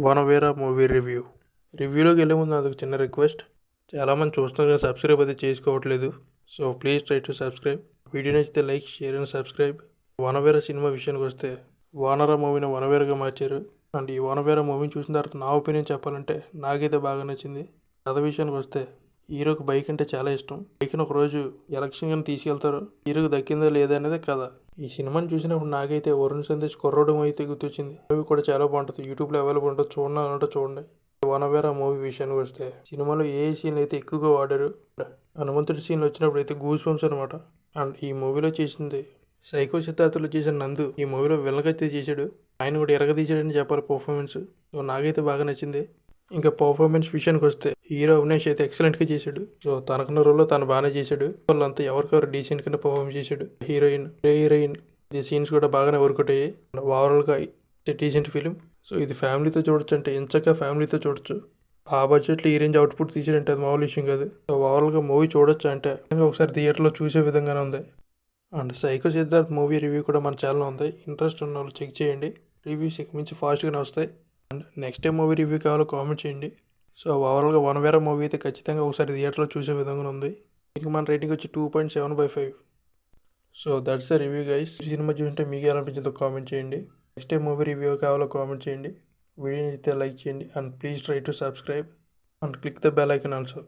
వనవేర movie రివ్యూలోకి వెళ్ళే ముందు నాది ఒక చిన్న రిక్వెస్ట్. చాలామంది చూస్తున్నారు కానీ సబ్స్క్రైబ్ అయితే చేసుకోవట్లేదు. So please try to subscribe. Video నచ్చితే లైక్, షేర్ అండ్ సబ్స్క్రైబ్. వనవేర సినిమా విషయానికి వస్తే వానర మూవీని వనవేరగా మార్చారు. అండ్ ఈ వనవేర మూవీని చూసిన తర్వాత నా ఒపీనియన్ చెప్పాలంటే నాకైతే బాగా నచ్చింది. కథ విషయానికి వస్తే హీరోకి బైక్ అంటే చాలా ఇష్టం. బైక్ని ఒకరోజు ఎలక్షన్ కానీ తీసుకెళ్తారు. హీరోకి దక్కిందా లేదా అనేది కథ. ఈ సినిమాని చూసినప్పుడు నాకైతే వరుణ్ సందేశ్ కుర్రోడు అయితే గుర్తొచ్చింది. మూవీ కూడా చాలా బాగుంటుంది. యూట్యూబ్లో అవైలబుల్ ఉంటుంది. చూడాలంటే చూడండి. వనవేర మూవీ విషయానికి వస్తే సినిమాలో ఏ సీన్లు అయితే ఎక్కువగా వాడారు. హనుమంతుడి సీన్లు వచ్చినప్పుడు అయితే గూస్ బంప్స్ అనమాట. అండ్ ఈ మూవీలో చేసింది సైకో సిద్ధార్థలో చేసిన నందు ఈ మూవీలో విలన్గా చేశాడు. ఆయన కూడా ఎరగదీశాడని చెప్పాలి పర్ఫార్మెన్స్. సో నాకైతే బాగా నచ్చింది. ఇంకా పర్ఫార్మెన్స్ విషయానికి వస్తే హీరో అవినాష్ అయితే ఎక్సలెంట్గా చేశాడు. సో తనకున్న రోల్లో తను బాగానే చేశాడు. వాళ్ళంతా ఎవరికెవరు డీసెంట్ కింద పర్ఫార్మ్ చేశాడు. హీరోయిన్ సీన్స్ కూడా బాగానే వర్కౌట్ అయ్యాయి. ఓవరాల్గా డీసెంట్ ఫిలిం. సో ఇది ఫ్యామిలీతో చూడొచ్చు అంటే ఎంచక్క ఫ్యామిలీతో చూడొచ్చు. ఆ బడ్జెట్లో ఈ రేంజ్ అవుట్పుట్ తీసాడంటే అది మామూలు విషయం కాదు. సో ఓవరాల్గా మూవీ చూడొచ్చు అంటే ఒకసారి థియేటర్లో చూసే విధంగానే ఉంది. And psycho Siddharth movie review కూడా మన ఛానల్లో ఉంది. ఇంట్రెస్ట్ ఉన్న వాళ్ళు చెక్ చేయండి. రివ్యూస్ ఇక మించి ఫాస్ట్గానే వస్తాయి. And next time movie review కావాలో కామెంట్ చేయండి. సో ఓవరాల్గా వనవేర మూవీ అయితే ఖచ్చితంగా ఒకసారి థియేటర్లో చూసే విధంగా ఉంది. దీనికి మన రేటింగ్ వచ్చి 2.7/5. So that's the review guys. ఈ సినిమా చూస్తుంటే మీకు ఎలా అనిపించిందో కామెంట్ చేయండి. నెక్స్ట్ టైం మూవీ రివ్యూ కావాలో కామెంట్ చేయండి. వీడియోని అయితే లైక్ చేయండి. And please try to subscribe and click the bell icon also.